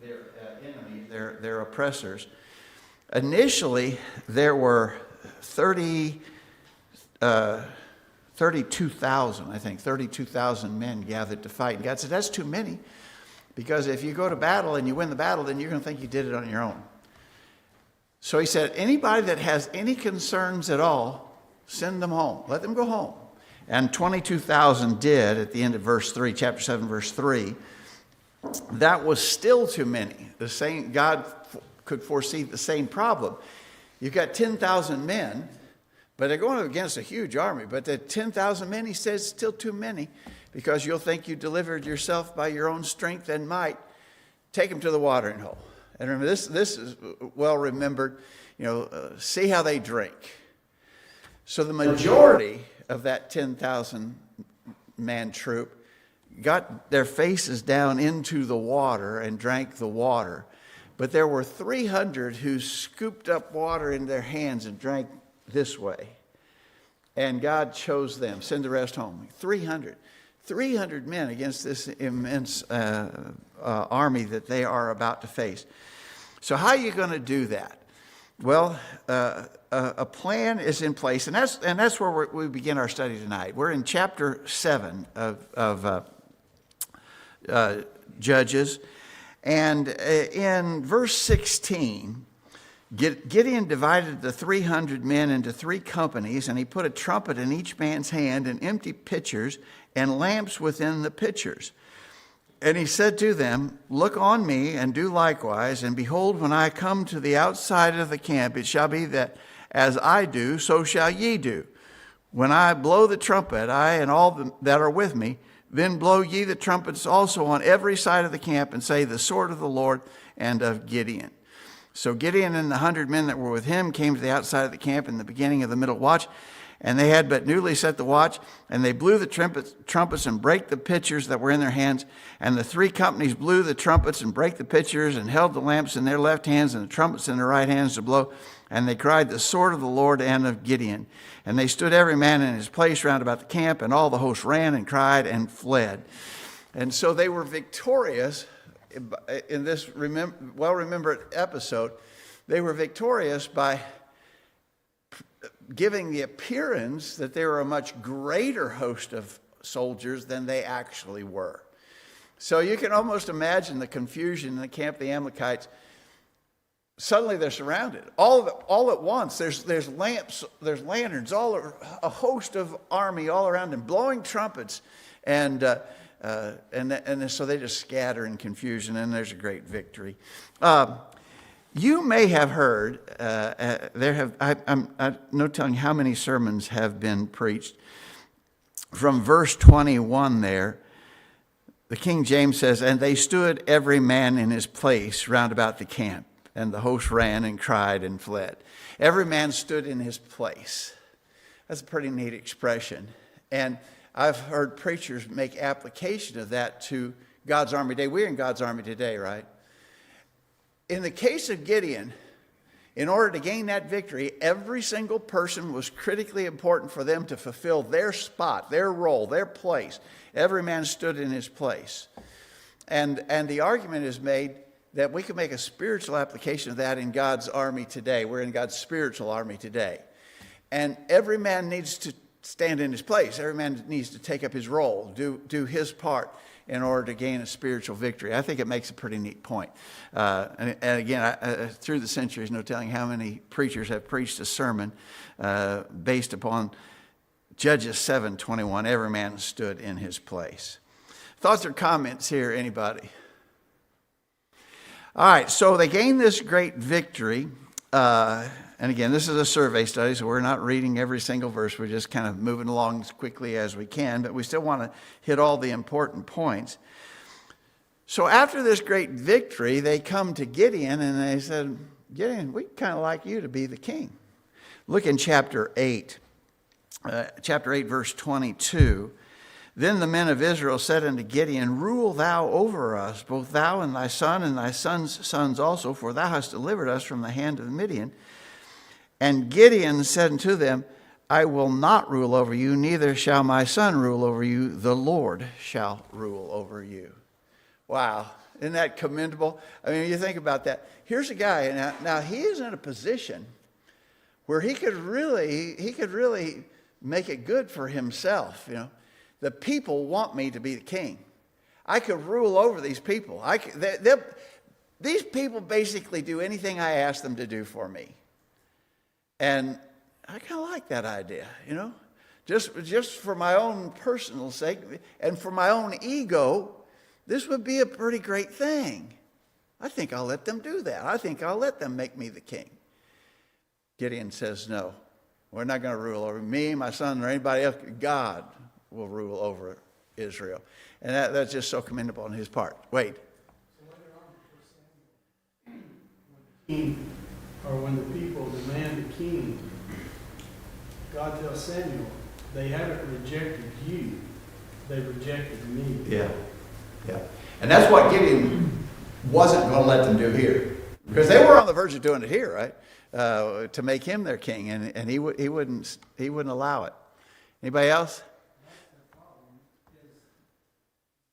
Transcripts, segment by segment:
their enemies, their oppressors. Initially, there were 32,000, I think, 32,000 men gathered to fight. And God said, that's too many, because if you go to battle and you win the battle, then you're going to think you did it on your own. So he said, anybody that has any concerns at all, send them home. Let them go home. And 22,000 did at the end of verse 3, chapter 7, verse 3. That was still too many. God could foresee the same problem. You've got 10,000 men, but they're going against a huge army. But the 10,000 men, he says, still too many, because you'll think you delivered yourself by your own strength and might. Take them to the watering hole. And remember, this is well remembered. See how they drink. So the majority of that 10,000 man troop got their faces down into the water and drank the water. But there were 300 who scooped up water in their hands and drank this way. And God chose them. Send the rest home. 300 men against this immense army that they are about to face. So how are you going to do that? Well, a plan is in place, and that's where we begin our study tonight. We're in chapter 7 of Judges, and in verse 16, Gideon divided the 300 men into 3 companies, and he put a trumpet in each man's hand and empty pitchers and lamps within the pitchers. And he said to them, look on me and do likewise. And behold, when I come to the outside of the camp, it shall be that as I do, so shall ye do. When I blow the trumpet, I and all that are with me, then blow ye the trumpets also on every side of the camp, and say, the sword of the Lord and of Gideon. So Gideon and the 100 men that were with him came to the outside of the camp in the beginning of the middle watch. And they had but newly set the watch, and they blew the trumpets and brake the pitchers that were in their hands. And the 3 companies blew the trumpets and brake the pitchers, and held the lamps in their left hands and the trumpets in their right hands to blow. And they cried, the sword of the Lord and of Gideon. And they stood every man in his place round about the camp, and all the host ran and cried and fled. And so they were victorious in this well-remembered episode. They were victorious by giving the appearance that they were a much greater host of soldiers than they actually were. So you can almost imagine the confusion in the camp of the Amalekites. Suddenly they're surrounded. All at once, there's lamps, there's lanterns, a host of army all around them, blowing trumpets, and so they just scatter in confusion, and there's a great victory. You may have heard, I'm no telling how many sermons have been preached. From verse 21 there, the King James says, and they stood every man in his place round about the camp, and the host ran and cried and fled. Every man stood in his place. That's a pretty neat expression. And I've heard preachers make application of that to God's army today. We're in God's army today, right? In the case of Gideon, in order to gain that victory, every single person was critically important for them to fulfill their spot, their role, their place. Every man stood in his place. And the argument is made that we can make a spiritual application of that in God's army today. We're in God's spiritual army today. And every man needs to stand in his place. Every man needs to take up his role, do his part in order to gain a spiritual victory. I think it makes a pretty neat point. And again, through the centuries, no telling how many preachers have preached a sermon based upon Judges 7:21. Every man stood in his place. Thoughts or comments here, anybody? All right, so they gained this great victory. And again, this is a survey study, so we're not reading every single verse. We're just kind of moving along as quickly as we can, but we still want to hit all the important points. So after this great victory, they come to Gideon and they said, Gideon, we'd kind of like you to be the king. Look in chapter 8, verse 22. Then the men of Israel said unto Gideon, rule thou over us, both thou and thy son and thy son's sons also, for thou hast delivered us from the hand of Midian. And Gideon said unto them, I will not rule over you, neither shall my son rule over you. The Lord shall rule over you. Wow. Isn't that commendable? I mean, you think about that. Here's a guy, now he is in a position where he could really make it good for himself. You know, the people want me to be the king. I could rule over these people. These people basically do anything I ask them to do for me. And I kind of like that idea, you know. Just for my own personal sake and for my own ego, this would be a pretty great thing. I think I'll let them do that. I think I'll let them make me the king. Gideon says, no, we're not going to rule over me, my son, or anybody else. God will rule over Israel. And that's just so commendable on his part. Wade. So later on, when the king, or when the people demand a king, God tells Samuel, they haven't rejected you, they rejected me. Yeah. And that's what Gideon wasn't going to let them do here. Because they were on the verge of doing it here, right? To make him their king, and he wouldn't allow it. Anybody else?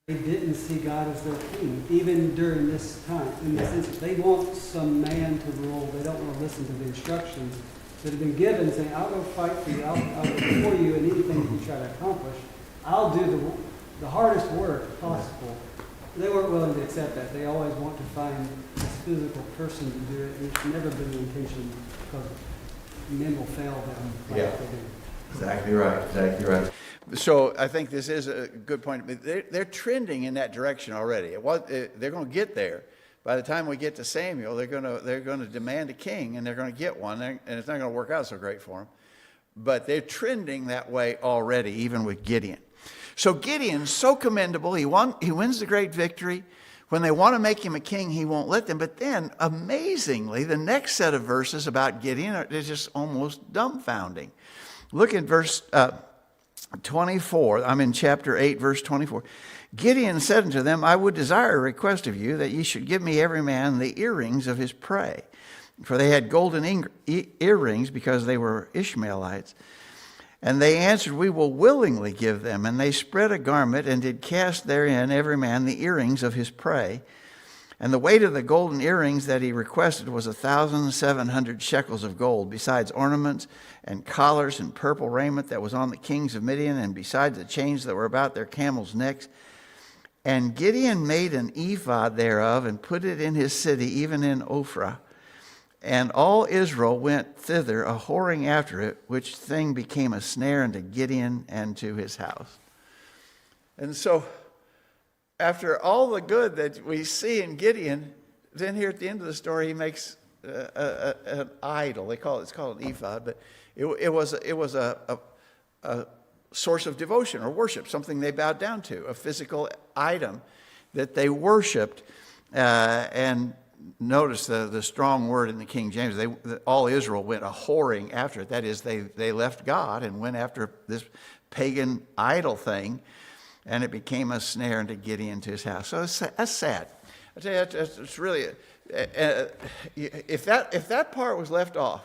They didn't see God as their king, even during this time. In the sense that they want some man to rule. They don't want to listen to the instructions that have been given, saying, I'll go fight for you, I'll go for you in anything that you try to accomplish. I'll do the hardest work possible. They weren't willing to accept that. They always want to find this physical person to do it, and it's never been the intention because men will fail them like they do. Exactly right. So I think this is a good point. They're trending in that direction already. They're going to get there. By the time we get to Samuel, they're going to demand a king, and they're going to get one, and it's not going to work out so great for them. But they're trending that way already, even with Gideon. So Gideon's so commendable. He wins the great victory. When they want to make him a king, he won't let them. But then, amazingly, the next set of verses about Gideon are just almost dumbfounding. Look at verse 24. I'm in chapter 8, verse 24. Gideon said unto them, I would desire a request of you, that ye should give me every man the earrings of his prey. For they had golden earrings, because they were Ishmaelites. And they answered, we will willingly give them. And they spread a garment, and did cast therein every man the earrings of his prey. And the weight of the golden earrings that he requested was 1,700 shekels of gold, besides ornaments and collars and purple raiment that was on the kings of Midian, and besides the chains that were about their camels' necks. And Gideon made an ephod thereof, and put it in his city, even in Ophrah. And all Israel went thither, a whoring after it, which thing became a snare unto Gideon and to his house. And so, after all the good that we see in Gideon, then here at the end of the story, he makes an idol. It's called an ephod, but it was a source of devotion or worship, something they bowed down to, a physical item that they worshipped. And notice the strong word in the King James. All Israel went a whoring after it. That is, they left God and went after this pagan idol thing, and it became a snare unto Gideon to his house. So that's sad. I tell you, it's really, if that part was left off,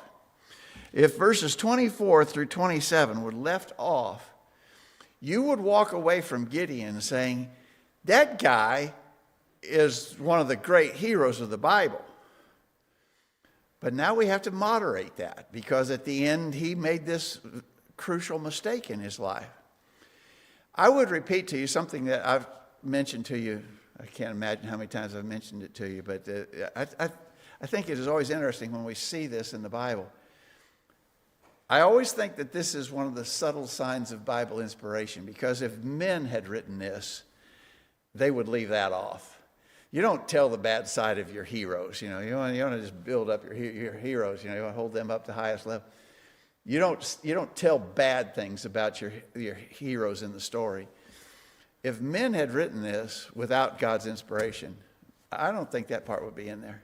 if verses 24 through 27 were left off, you would walk away from Gideon saying, that guy is one of the great heroes of the Bible. But now we have to moderate that, because at the end he made this crucial mistake in his life. I would repeat to you something that I've mentioned to you. I can't imagine how many times I've mentioned it to you, but I think it is always interesting when we see this in the Bible. I always think that this is one of the subtle signs of Bible inspiration, because if men had written this, they would leave that off. You don't tell the bad side of your heroes. You want to just build up your heroes. You want to hold them up to the highest level. You don't tell bad things about your heroes in the story. If men had written this without God's inspiration, I don't think that part would be in there.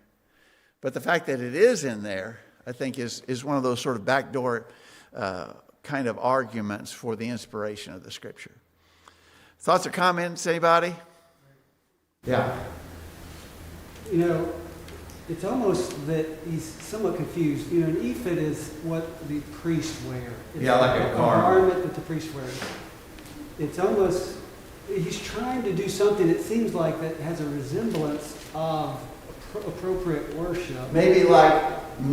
But the fact that it is in there, I think, is one of those sort of backdoor kind of arguments for the inspiration of the Scripture. Thoughts or comments, anybody? Yeah. It's almost that he's somewhat confused. An ephod is what the priests wear. It's like a garment that the priests wear. It's almost he's trying to do something that seems like that has a resemblance of appropriate worship. Maybe like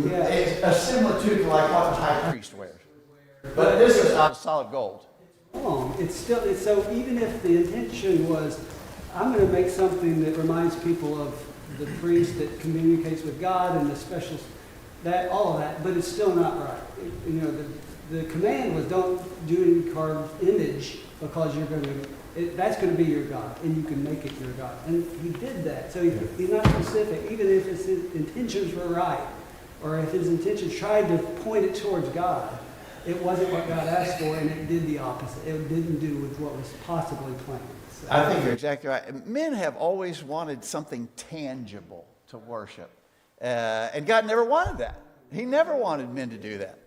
Yeah. it's a similitude to like what the high priest wears. But this is not solid gold. Wrong. It's so even if the intention was, I'm going to make something that reminds people of the priest that communicates with God and the special, that all of that, but it's still not right. The command was don't do any carved image because you're going to, that's going to be your God, and you can make it your God. And he did that. So he's not specific, even if his intentions were right, or if his intentions tried to point it towards God. It wasn't what God asked for, and it did the opposite. It didn't do with what was possibly planned. So. I think you're exactly right. Men have always wanted something tangible to worship. And God never wanted that. He never wanted men to do that.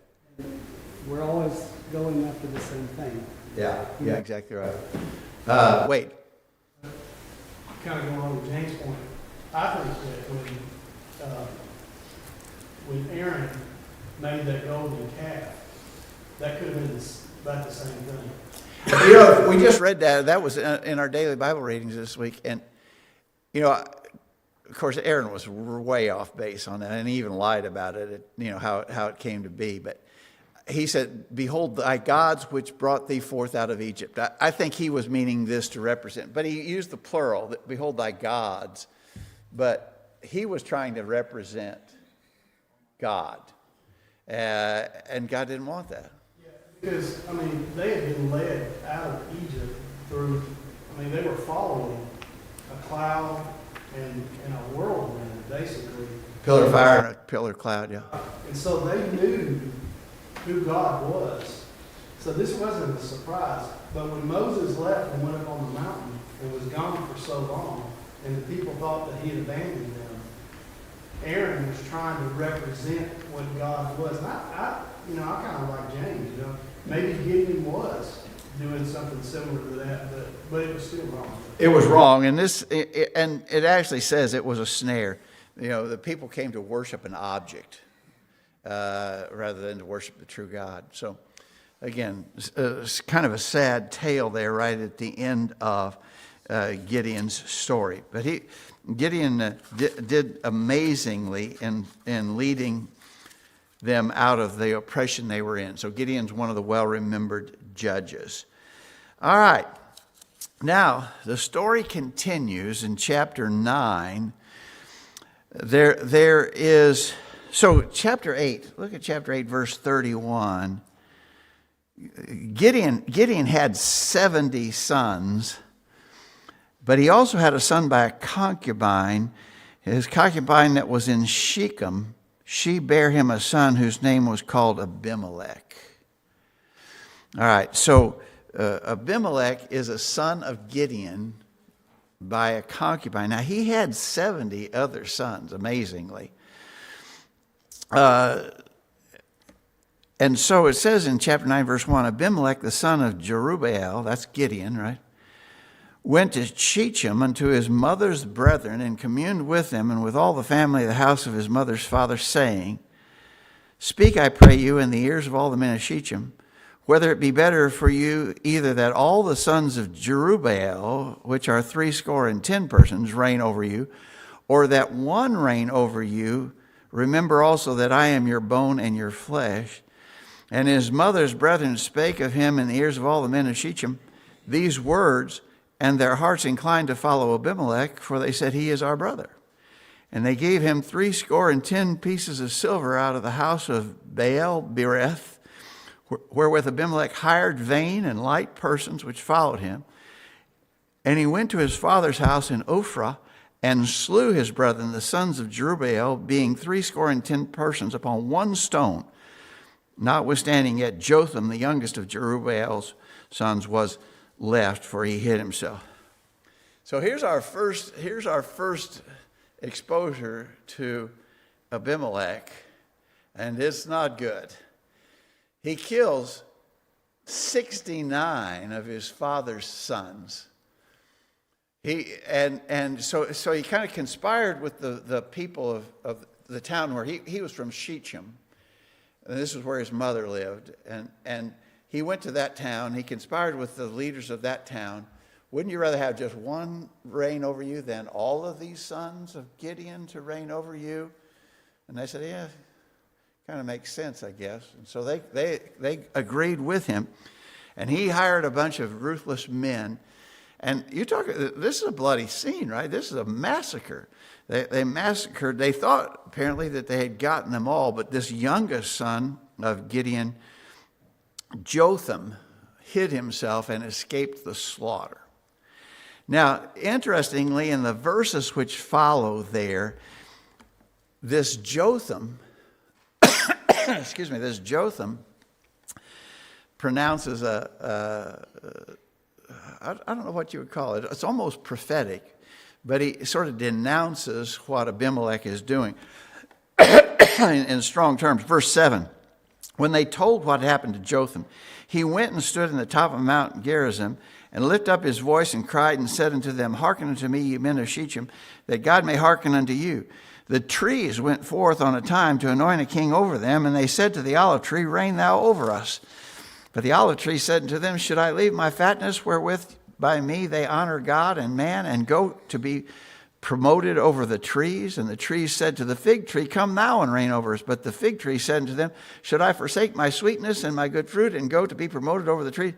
We're always going after the same thing. Yeah, exactly right. Wait. Kind of going on to James' point, I think that when Aaron made that golden calf, that could have been about the same thing. We just read that. That was in our daily Bible readings this week. And, of course, Aaron was way off base on that, and he even lied about it, how it came to be. But he said, behold thy gods which brought thee forth out of Egypt. I think he was meaning this to represent, but he used the plural, that behold thy gods. But he was trying to represent God. And God didn't want that. Because, they had been led out of Egypt through, they were following a cloud and a whirlwind, basically. Pillar of fire and a pillar of cloud, yeah. And so they knew who God was. So this wasn't a surprise. But when Moses left and went up on the mountain and was gone for so long, and the people thought that he had abandoned them, Aaron was trying to represent what God was. And I kind of like James, Maybe Gideon was doing something similar to that, but it was still wrong. It was wrong, and it actually says it was a snare. The people came to worship an object rather than to worship the true God. So, again, it's kind of a sad tale there right at the end of Gideon's story. But Gideon did amazingly in leading them out of the oppression they were in. So Gideon's one of the well-remembered judges. All right. Now, the story continues in chapter 9. There is, so chapter 8, look at chapter 8, verse 31. Gideon had 70 sons, but he also had a son by a concubine. His concubine that was in Shechem, she bare him a son whose name was called Abimelech. All right, so Abimelech is a son of Gideon by a concubine. Now, he had 70 other sons, amazingly. And so it says in chapter 9, verse 1, Abimelech, the son of Jerubbaal, that's Gideon, right, went to Shechem unto his mother's brethren and communed with them and with all the family of the house of his mother's father, saying, Speak, I pray you, in the ears of all the men of Shechem, whether it be better for you either that all the sons of Jerubbaal, which are 70 persons, reign over you, or that one reign over you. Remember also that I am your bone and your flesh. And his mother's brethren spake of him in the ears of all the men of Shechem these words, and their hearts inclined to follow Abimelech, for they said, He is our brother. And they gave him 70 pieces of silver out of the house of Baal Bereth, wherewith Abimelech hired vain and light persons which followed him. And he went to his father's house in Ophrah, and slew his brethren, the sons of Jerubbaal, being 70 persons upon one stone. Notwithstanding, yet Jotham, the youngest of Jerubbaal's sons, was left, for he hid himself. So here's our first exposure to Abimelech, and it's not good. He kills 69 of his father's sons. So he kind of conspired with the people of the town where he was from, Shechem. And this is where his mother lived. And he went to that town. He conspired with the leaders of that town wouldn't you rather have just one reign over you than all of these sons of Gideon to reign over you? And they said, yeah, kind of makes sense, I guess. And so they agreed with him. And he hired a bunch of ruthless men. And this is a bloody scene, right? This is a massacre. They massacred, they thought apparently that they had gotten them all, but this youngest son of Gideon, Jotham, hid himself and escaped the slaughter. Now, interestingly, in the verses which follow there, this Jotham, this Jotham pronounces I don't know what you would call it. It's almost prophetic, but he sort of denounces what Abimelech is doing in strong terms. Verse 7, when they told what happened to Jotham, he went and stood in the top of Mount Gerizim and lifted up his voice and cried and said unto them, hearken unto me, ye men of Shechem, that God may hearken unto you. The trees went forth on a time to anoint a king over them, and they said to the olive tree, reign thou over us. But the olive tree said unto them, should I leave my fatness wherewith by me they honor God and man, and go to be promoted over the trees? And the trees said to the fig tree, come thou and reign over us. But the fig tree said unto them, should I forsake my sweetness and my good fruit, and go to be promoted over the trees?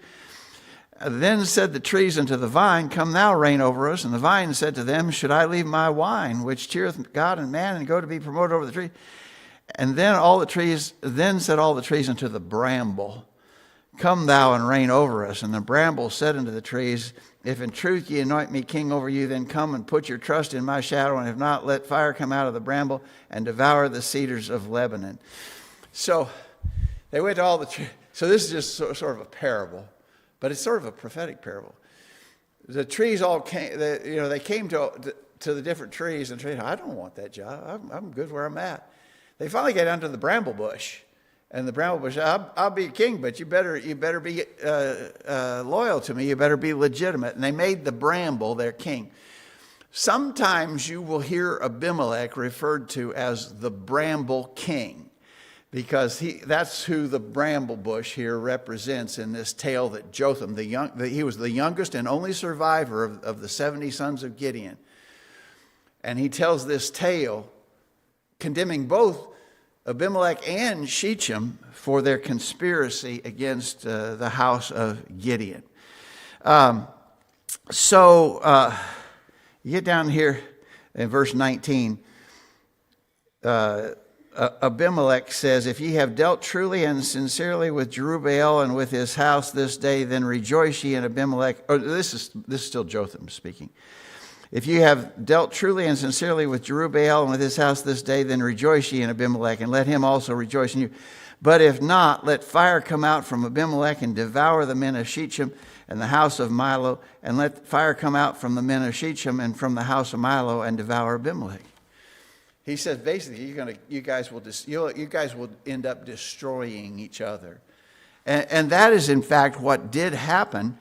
Then said the trees unto the vine, come thou reign over us. And the vine said to them, should I leave my wine, which cheereth God and man, and go to be promoted over the tree? And then said all the trees unto the bramble, come thou and reign over us. And the bramble said unto the trees, if in truth ye anoint me king over you, then come and put your trust in my shadow, and if not, let fire come out of the bramble and devour the cedars of Lebanon. So they went to all the trees. So this is just sort of a parable, but it's sort of a prophetic parable. The trees all came, they came to the different trees, and trees, I don't want that job. I'm good where I'm at. They finally get down to the bramble bush. And the bramble bush, I'll be a king, but you better be loyal to me. You better be legitimate. And they made the bramble their king. Sometimes you will hear Abimelech referred to as the bramble king, because that's who the bramble bush here represents in this tale that Jotham, he was the youngest and only survivor of the 70 sons of Gideon. And he tells this tale condemning both Abimelech and Shechem for their conspiracy against the house of Gideon. You get down here in verse 19. Abimelech says, if ye have dealt truly and sincerely with Jerubbaal and with his house this day, then rejoice ye in Abimelech. This is still Jotham speaking. If you have dealt truly and sincerely with Jerubbaal and with his house this day, then rejoice ye in Abimelech, and let him also rejoice in you. But if not, let fire come out from Abimelech and devour the men of Shechem and the house of Milo, and let fire come out from the men of Shechem and from the house of Milo and devour Abimelech. He says basically, you guys will end up destroying each other, and that is in fact what did happen.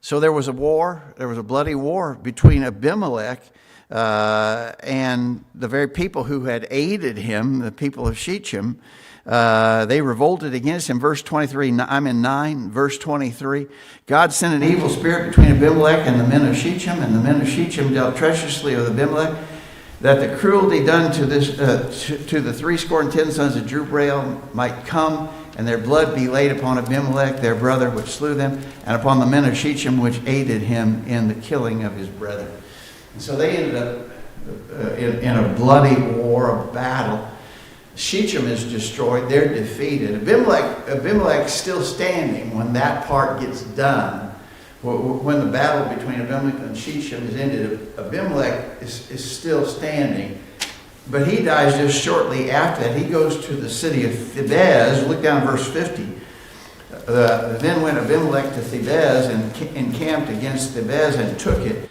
So there was a bloody war between Abimelech and the very people who had aided him, the people of Shechem. They revolted against him. Verse 23, I'm in 9, verse 23. God sent an evil spirit between Abimelech and the men of Shechem, and the men of Shechem dealt treacherously with Abimelech, that the cruelty done to the 70 sons of Jerubbaal might come, and their blood be laid upon Abimelech, their brother, which slew them, and upon the men of Shechem, which aided him in the killing of his brethren. And so they ended up in a bloody war, a battle. Shechem is destroyed. They're defeated. Abimelech's still standing when that part gets done. When the battle between Abimelech and Shechem is ended, Abimelech is still standing. But he dies just shortly after that. He goes to the city of Thebez. Look down verse 50. Then went Abimelech to Thebez and encamped against Thebez and took it.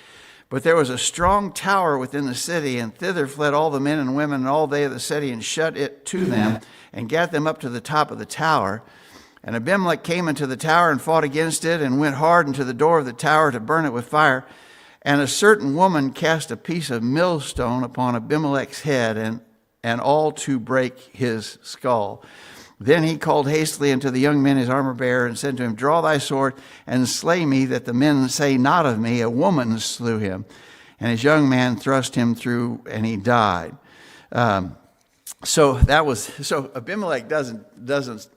But there was a strong tower within the city, and thither fled all the men and women and all they of the city, and shut it to them, and gat them up to the top of the tower. And Abimelech came into the tower and fought against it, and went hard into the door of the tower to burn it with fire. And a certain woman cast a piece of millstone upon Abimelech's head, and all to break his skull. Then he called hastily unto the young men his armor bearer, and said to him, Draw thy sword, and slay me, that the men say not of me, A woman slew him. And his young man thrust him through, and he died. So Abimelech doesn't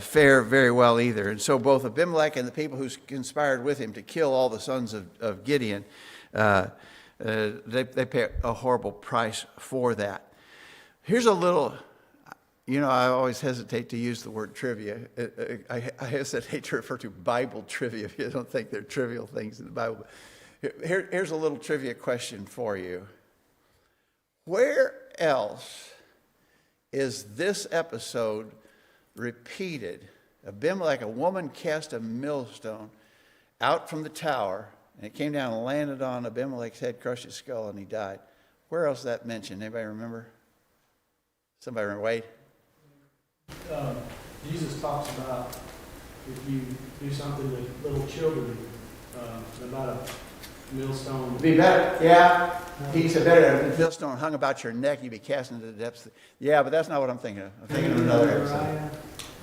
fare very well either. And so both Abimelech and the people who conspired with him to kill all the sons of Gideon, they pay a horrible price for that. Here's a little, I always hesitate to use the word trivia. I hesitate to refer to Bible trivia if you don't think they're trivial things in the Bible. Here's a little trivia question for you. Where else is this episode repeated? Abimelech, a woman cast a millstone out from the tower, and it came down and landed on Abimelech's head, crushed his skull, and he died. Where else is that mentioned? Anybody remember? Somebody remember? Wade? Jesus talks about if you do something to little children, about a millstone. Be better, yeah. He said, better if a millstone hung about your neck, you'd be cast into the depths. Yeah, but that's not what I'm thinking of. I'm thinking of another episode.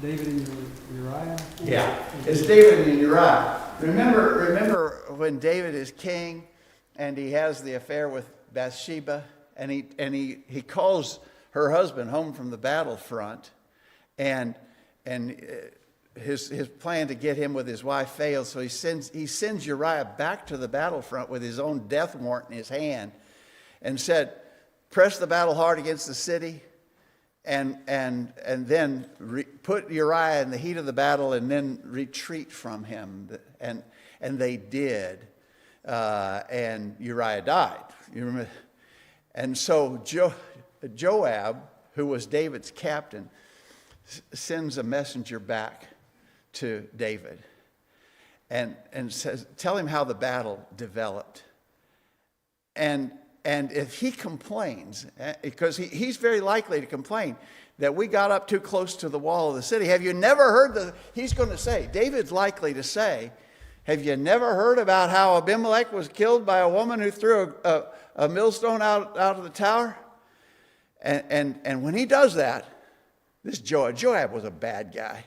David and Uriah? Yeah, it's David and Uriah. Remember when David is king and he has the affair with Bathsheba, and he calls her husband home from the battlefront, and his plan to get him with his wife fails, so he sends Uriah back to the battlefront with his own death warrant in his hand, and said, "Press the battle hard against the city, and then put Uriah in the heat of the battle, and then retreat from him." And they did, and Uriah died. You remember? And so Joab, who was David's captain, sends a messenger back to David and says, tell him how the battle developed. And if he complains, because he's very likely to complain that we got up too close to the wall of the city. Have you never heard he's going to say, David's likely to say, have you never heard about how Abimelech was killed by a woman who threw a millstone out of the tower? And when he does that, this Joab was a bad guy.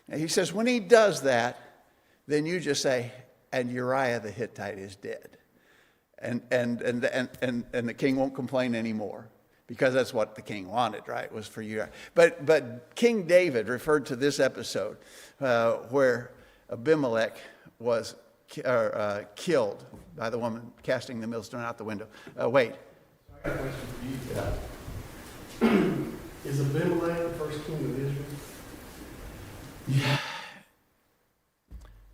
And he says, when he does that, then you just say, and Uriah the Hittite is dead. And the king won't complain anymore, because that's what the king wanted, right? Was for Uriah. But King David referred to this episode where Abimelech was killed by the woman casting the millstone out the window. Wait. I got a question for you. Is Abimelech the first king of Israel? Yeah.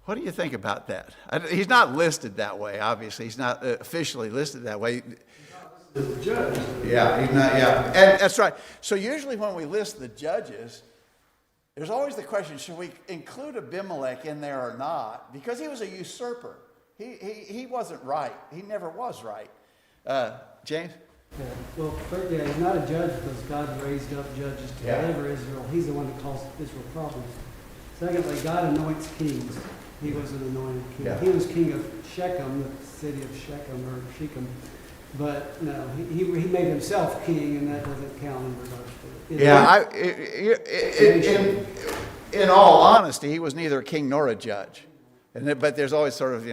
What do you think about that? He's not listed that way, obviously. He's not officially listed that way. He's a judge. Yeah, he's not, yeah. And that's right. So usually when we list the judges, there's always the question, should we include Abimelech in there or not? Because he was a usurper. He wasn't right. He never was right. James? Yeah. Well, he's not a judge because God raised up judges to deliver Israel. He's the one that caused Israel problems. Secondly, God anoints kings. He was an anointed king. Yeah. He was king of Shechem, the city of Shechem or Shechem. But no, he made himself king, and that doesn't count in regards to it. Yeah, in all honesty, he was neither a king nor a judge. But there's always sort of,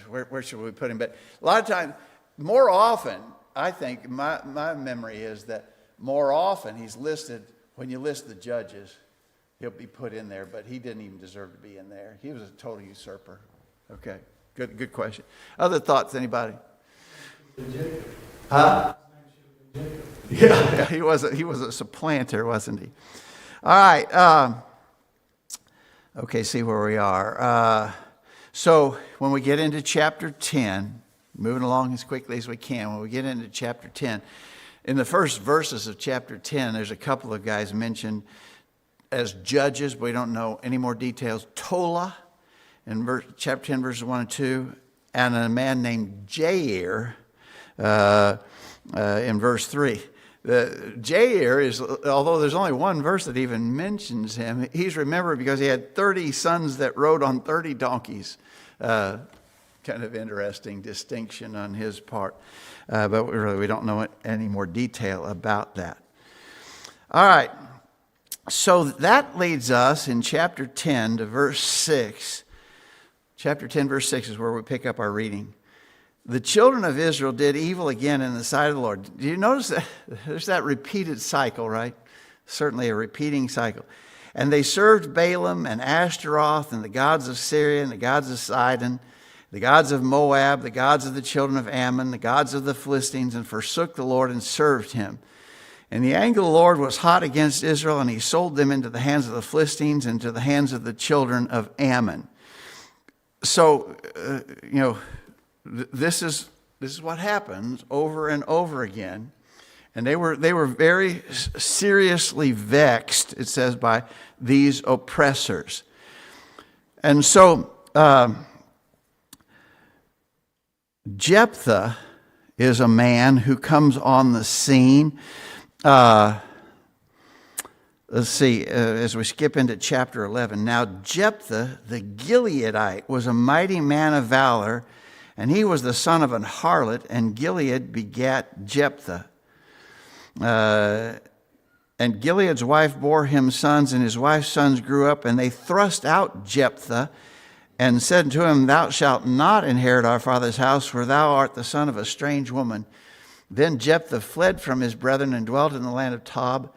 where should we put him? But a lot of times, more often, I think, my memory is that more often he's listed, when you list the judges, he'll be put in there, but he didn't even deserve to be in there. He was a total usurper. Okay, good question. Other thoughts, anybody? Jacob. Huh? Jacob. Yeah, he was a supplanter, wasn't he? All right. Okay, see where we are. So when we get into chapter 10, moving along as quickly as we can, when we get into chapter 10, in the first verses of chapter 10, there's a couple of guys mentioned as judges, but we don't know any more details. Tola in chapter 10, verses 1 and 2, and a man named Jair in verse 3. Jair is, although there's only one verse that even mentions him, he's remembered because he had 30 sons that rode on 30 donkeys. Kind of interesting distinction on his part. But we don't know any more detail about that. All right. So that leads us in chapter 10 to verse 6. Chapter 10, verse 6 is where we pick up our reading. The children of Israel did evil again in the sight of the Lord. Do you notice that there's that repeated cycle, right? Certainly a repeating cycle. And they served Balaam and Ashtaroth and the gods of Syria and the gods of Sidon, the gods of Moab, the gods of the children of Ammon, the gods of the Philistines, and forsook the Lord and served him. And the anger of the Lord was hot against Israel, and he sold them into the hands of the Philistines and to the hands of the children of Ammon. So, this is what happens over and over again. And they were very seriously vexed, it says, by these oppressors. And so Jephthah is a man who comes on the scene. Let's see, as we skip into chapter 11. Now Jephthah the Gileadite was a mighty man of valor, and he was the son of an harlot, and Gilead begat Jephthah. And Gilead's wife bore him sons, and his wife's sons grew up, and they thrust out Jephthah, and said to him, Thou shalt not inherit our father's house, for thou art the son of a strange woman. Then Jephthah fled from his brethren and dwelt in the land of Tob,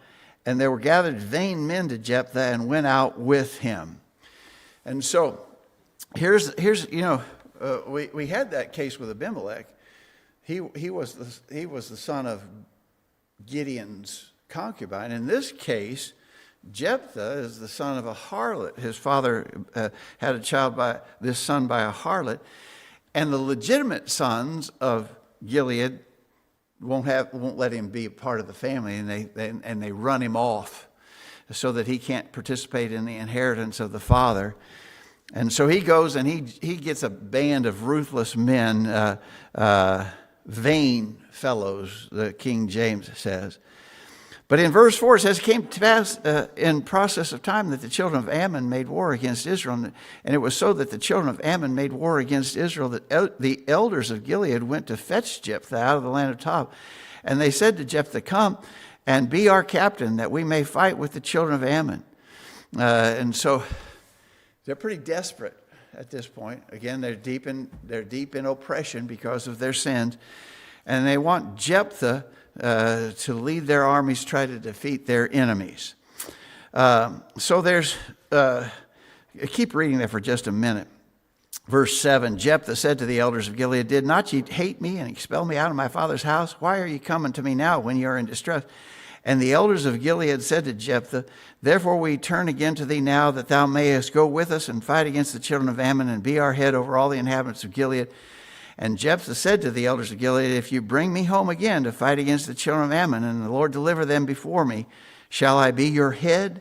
and there were gathered vain men to Jephthah and went out with him. And so here's we had that case with Abimelech. He was the son of Gideon's concubine. In this case, Jephthah is the son of a harlot. His father had a child by this son by a harlot, and the legitimate sons of Gilead won't let him be a part of the family, and they run him off so that he can't participate in the inheritance of the father. And so he goes and he gets a band of ruthless men, vain fellows, the King James says. But in verse 4 it says, it came to pass in process of time that the children of Ammon made war against Israel. And it was so that the children of Ammon made war against Israel that the elders of Gilead went to fetch Jephthah out of the land of Tob. And they said to Jephthah, Come and be our captain, that we may fight with the children of Ammon. And so they're pretty desperate at this point. Again, they're deep in oppression because of their sins. And they want Jephthah to lead their armies, try to defeat their enemies. So there's, keep reading there for just a minute. Verse 7, Jephthah said to the elders of Gilead, Did not ye hate me and expel me out of my father's house? Why are ye coming to me now when ye are in distress? And the elders of Gilead said to Jephthah, Therefore we turn again to thee now, that thou mayest go with us and fight against the children of Ammon, and be our head over all the inhabitants of Gilead. And Jephthah said to the elders of Gilead, If you bring me home again to fight against the children of Ammon, and the Lord deliver them before me, shall I be your head?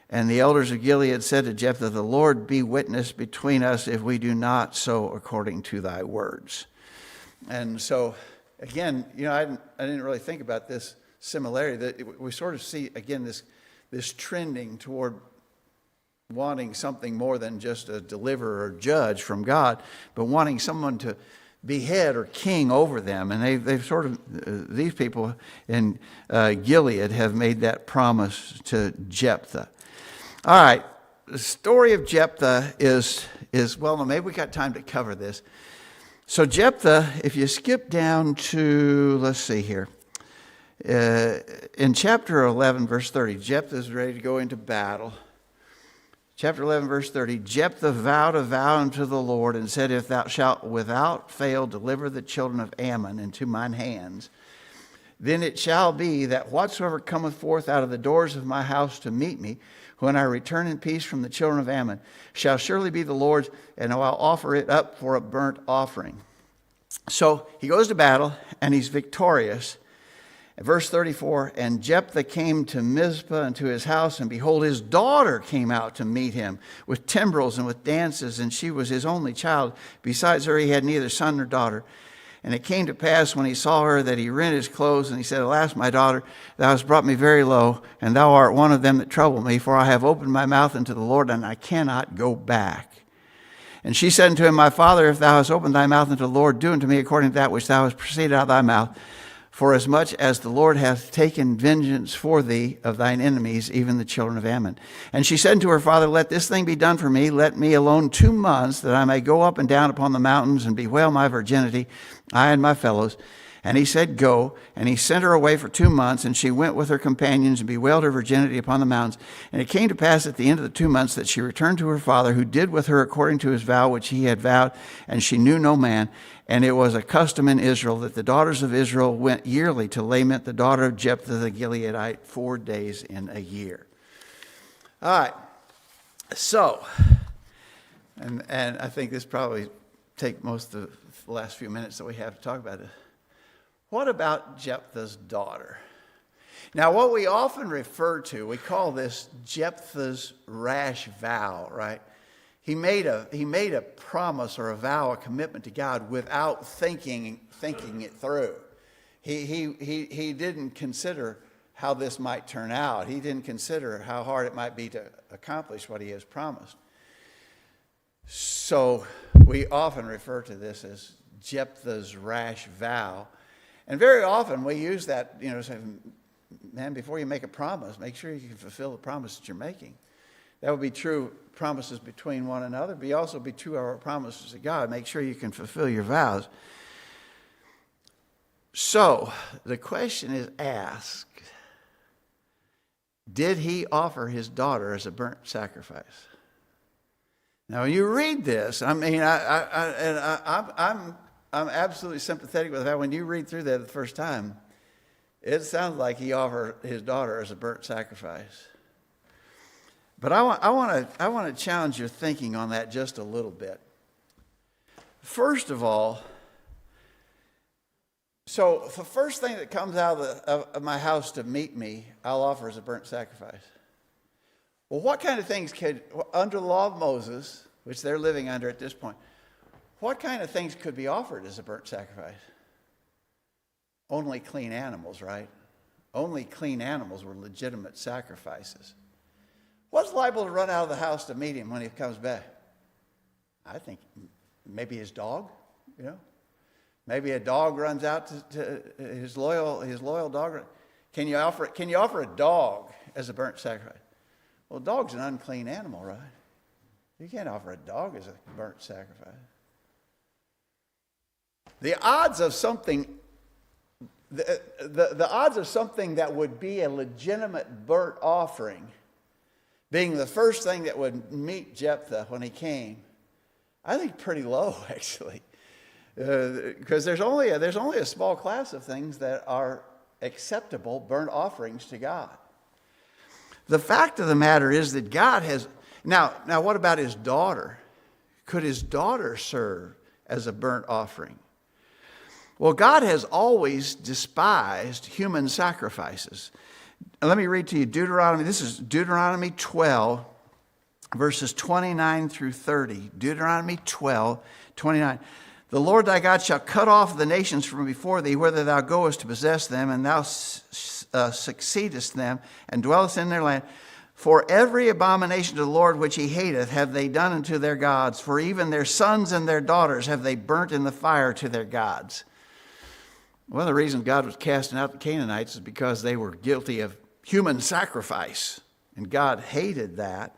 And the elders of Gilead said to Jephthah, The Lord be witness between us if we do not so according to thy words. And so, again, I didn't really think about this similarity. That we sort of see, again, this trending toward wanting something more than just a deliverer or judge from God, but wanting someone to be head or king over them. And they've sort of, these people in Gilead have made that promise to Jephthah. All right, the story of Jephthah is well, maybe we got time to cover this. So Jephthah, if you skip down to, let's see here, in chapter 11, verse 30, Jephthah is ready to go into battle. Chapter 11, verse 30, Jephthah vowed a vow unto the Lord and said, If thou shalt without fail deliver the children of Ammon into mine hands, then it shall be that whatsoever cometh forth out of the doors of my house to meet me, when I return in peace from the children of Ammon, shall surely be the Lord's, and I will offer it up for a burnt offering. So he goes to battle, and he's victorious. Verse 34, And Jephthah came to Mizpah and to his house, and behold, his daughter came out to meet him with timbrels and with dances, and she was his only child. Besides her, he had neither son nor daughter. And it came to pass when he saw her that he rent his clothes, and he said, Alas, my daughter, thou hast brought me very low, and thou art one of them that trouble me, for I have opened my mouth unto the Lord, and I cannot go back. And she said unto him, My father, if thou hast opened thy mouth unto the Lord, do unto me according to that which thou hast proceeded out of thy mouth. forasmuch as the Lord hath taken vengeance for thee of thine enemies, even the children of Ammon. And she said to her father, let this thing be done for me. Let me alone 2 months, that I may go up and down upon the mountains and bewail my virginity, I and my fellows. And he said, go. And he sent her away for 2 months, and she went with her companions and bewailed her virginity upon the mountains. And it came to pass at the end of the 2 months that she returned to her father, who did with her according to his vow which he had vowed, and she knew no man. And it was a custom in Israel that the daughters of Israel went yearly to lament the daughter of Jephthah the Gileadite 4 days in a year. All right. So, and I think this probably take most of the last few minutes that we have to talk about it. What about Jephthah's daughter? Now, what we often refer to, we call this Jephthah's rash vow, right? He made a promise or a vow, a commitment to God without thinking it through. He didn't consider how this might turn out. He didn't consider how hard it might be to accomplish what he has promised. So we often refer to this as Jephthah's rash vow. And very often we use that, say, man, before you make a promise, make sure you can fulfill the promise that you're making. That would be true promises between one another, but also be true of our promises to God. Make sure you can fulfill your vows. So the question is asked, did he offer his daughter as a burnt sacrifice? Now, when you read this, I mean, I'm absolutely sympathetic with that. When you read through that the first time, it sounds like he offered his daughter as a burnt sacrifice. But I want to challenge your thinking on that just a little bit. First of all, so the first thing that comes out of my house to meet me, I'll offer as a burnt sacrifice. Well, what kind of things could, under the law of Moses, which they're living under at this point, what kind of things could be offered as a burnt sacrifice? Only clean animals, right? Only clean animals were legitimate sacrifices. What's liable to run out of the house to meet him when he comes back? I think maybe his dog, Maybe a dog runs out to his loyal dog. Can you offer a dog as a burnt sacrifice? Well, a dog's an unclean animal, right? You can't offer a dog as a burnt sacrifice. The odds of something that would be a legitimate burnt offering being the first thing that would meet Jephthah when he came, I think pretty low, actually. Because there's only a small class of things that are acceptable burnt offerings to God. The fact of the matter is that God has... Now, what about his daughter? Could his daughter serve as a burnt offering? Well, God has always despised human sacrifices. Let me read to you Deuteronomy. This is Deuteronomy 12, verses 29 through 30. Deuteronomy 12, 29. The Lord thy God shall cut off the nations from before thee, whither thou goest to possess them, and thou succeedest them, and dwellest in their land. For every abomination to the Lord which he hateth have they done unto their gods, for even their sons and their daughters have they burnt in the fire to their gods. One of the reasons God was casting out the Canaanites is because they were guilty of human sacrifice, and God hated that.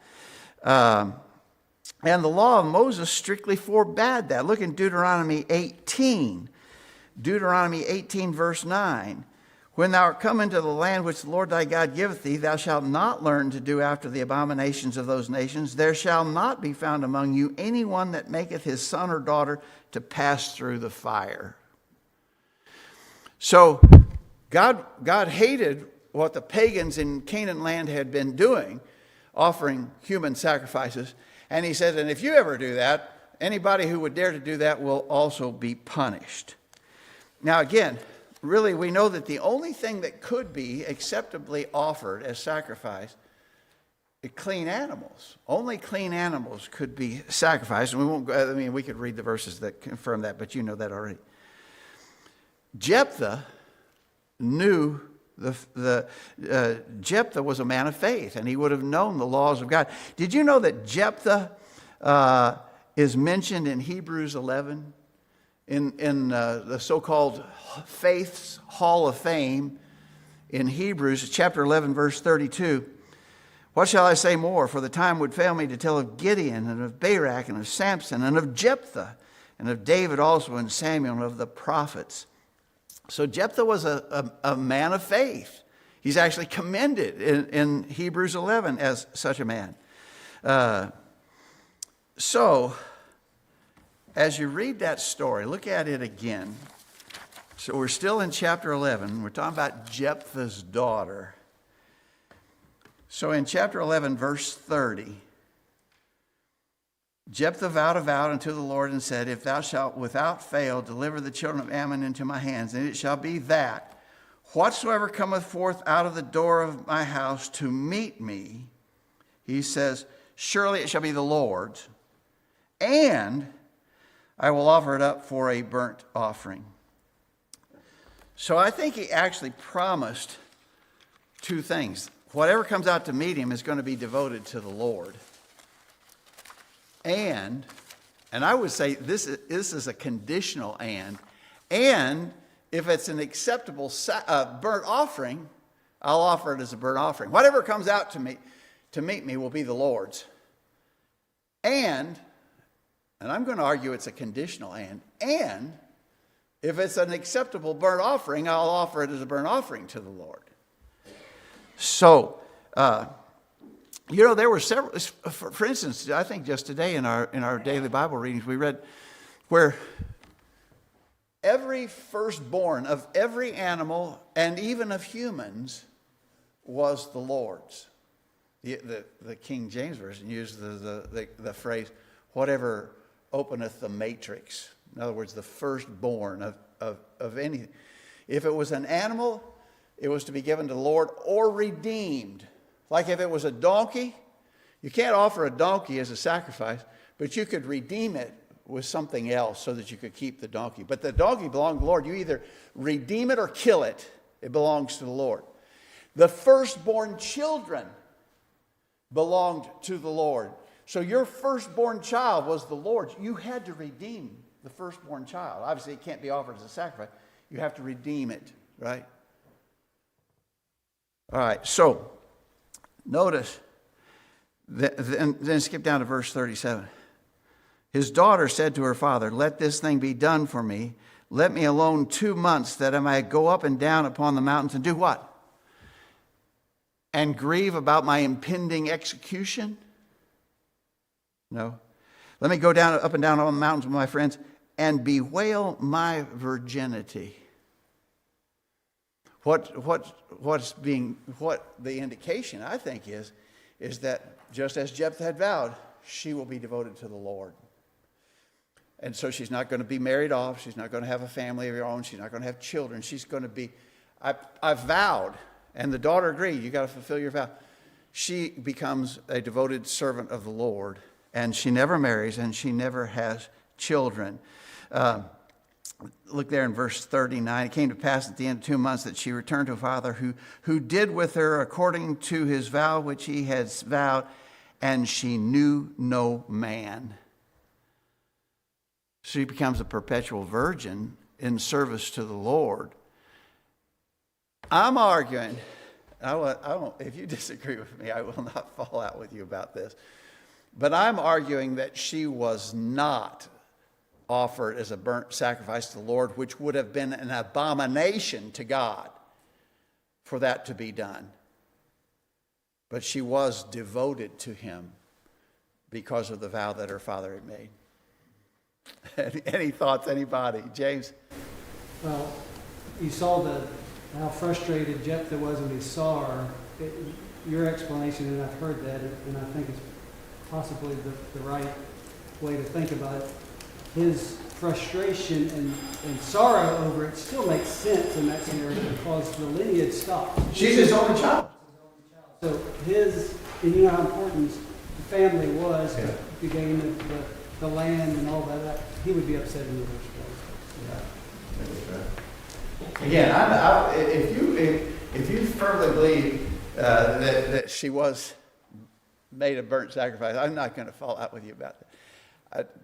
And the law of Moses strictly forbade that. Look in Deuteronomy 18. Deuteronomy 18, verse 9. When thou art come into the land which the Lord thy God giveth thee, thou shalt not learn to do after the abominations of those nations. There shall not be found among you anyone that maketh his son or daughter to pass through the fire. So God hated what the pagans in Canaan land had been doing, offering human sacrifices. And he said, and if you ever do that, anybody who would dare to do that will also be punished. Now again, really we know that the only thing that could be acceptably offered as sacrifice is clean animals. Only clean animals could be sacrificed. And we won't go, we could read the verses that confirm that, but you know that already. Jephthah knew Jephthah was a man of faith, and he would have known the laws of God. Did you know that Jephthah is mentioned in Hebrews 11? in the so-called Faith's Hall of Fame in Hebrews chapter 11, verse 32. What shall I say more? For the time would fail me to tell of Gideon and of Barak and of Samson and of Jephthah and of David also and Samuel and of the prophets. So Jephthah was a man of faith. He's actually commended in Hebrews 11 as such a man. So as you read that story, look at it again. So we're still in chapter 11. We're talking about Jephthah's daughter. So in chapter 11, verse 30, Jephthah vowed a vow unto the Lord and said, If thou shalt without fail deliver the children of Ammon into my hands, and it shall be that whatsoever cometh forth out of the door of my house to meet me, he says, surely it shall be the Lord's, and I will offer it up for a burnt offering. So I think he actually promised two things. Whatever comes out to meet him is going to be devoted to the Lord. And I would say this is a conditional and if it's an acceptable burnt offering, I'll offer it as a burnt offering. Whatever comes out to meet me will be the Lord's. And I'm going to argue it's a conditional and if it's an acceptable burnt offering, I'll offer it as a burnt offering to the Lord. So, there were several, for instance, I think just today in our daily Bible readings, we read where every firstborn of every animal and even of humans was the Lord's. The King James Version used the phrase, whatever openeth the matrix. In other words, the firstborn of anything. If it was an animal, it was to be given to the Lord or redeemed. Like if it was a donkey, you can't offer a donkey as a sacrifice, but you could redeem it with something else so that you could keep the donkey. But the donkey belonged to the Lord. You either redeem it or kill it. It belongs to the Lord. The firstborn children belonged to the Lord. So your firstborn child was the Lord's. You had to redeem the firstborn child. Obviously, it can't be offered as a sacrifice. You have to redeem it, right? All right, so notice, then skip down to verse 37. His daughter said to her father, let this thing be done for me. Let me alone 2 months that I may go up and down upon the mountains and do what? And grieve about my impending execution? No. Let me go up and down on the mountains with my friends and bewail my virginity. What the indication, I think, is that just as Jephthah had vowed, she will be devoted to the Lord. And so she's not going to be married off. She's not going to have a family of her own. She's not going to have children. She's going to be, I've vowed, and the daughter agreed, you got to fulfill your vow. She becomes a devoted servant of the Lord, and she never marries, and she never has children. Look there in verse 39. It came to pass at the end of 2 months that she returned to her father, who did with her according to his vow which he had vowed, and she knew no man. She becomes a perpetual virgin in service to the Lord. I'm arguing, if you disagree with me, I will not fall out with you about this, but I'm arguing that she was not offered as a burnt sacrifice to the Lord, which would have been an abomination to God for that to be done. But she was devoted to him because of the vow that her father had made. Any thoughts, anybody? James? Well, you saw how frustrated Jephthah was when he saw her. Your explanation, and I've heard that, and I think it's possibly the right way to think about it. His frustration and sorrow over it still makes sense in that scenario because the lineage stops. She's his only child. So and you know how important the family was to gain the land and all that. He would be upset in the first place. Again, if you firmly believe that she was made a burnt sacrifice, I'm not going to fall out with you about that.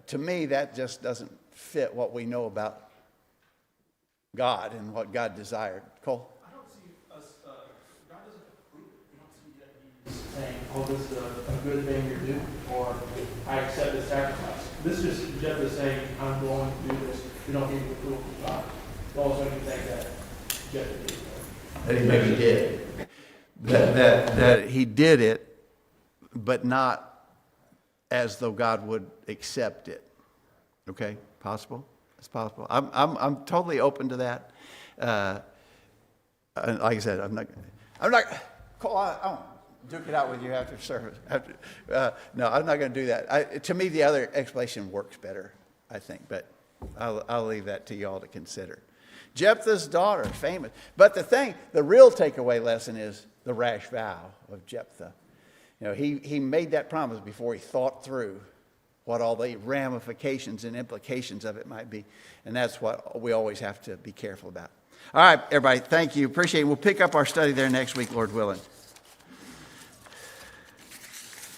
To me, that just doesn't fit what we know about God and what God desired. Cole? I don't see us, God doesn't approve it. We don't see that he's saying, oh, this is a good thing you're doing, or I accept this sacrifice. This is just Jephthah saying, I'm going to do this. We don't need approval from God. All of a sudden you think that Jephthah did it. That he maybe did. That he did it, but not as though God would accept it. Okay? Possible? It's possible. I'm totally open to that. And like I said, I'm not, Cole, I won't duke it out with you after service. No, I'm not going to do that. To me, the other explanation works better, I think, but I'll leave that to y'all to consider. Jephthah's daughter, famous. But the real takeaway lesson is the rash vow of Jephthah. You know, he made that promise before he thought through what all the ramifications and implications of it might be. And that's what we always have to be careful about. All right, everybody, thank you. Appreciate it. We'll pick up our study there next week, Lord willing.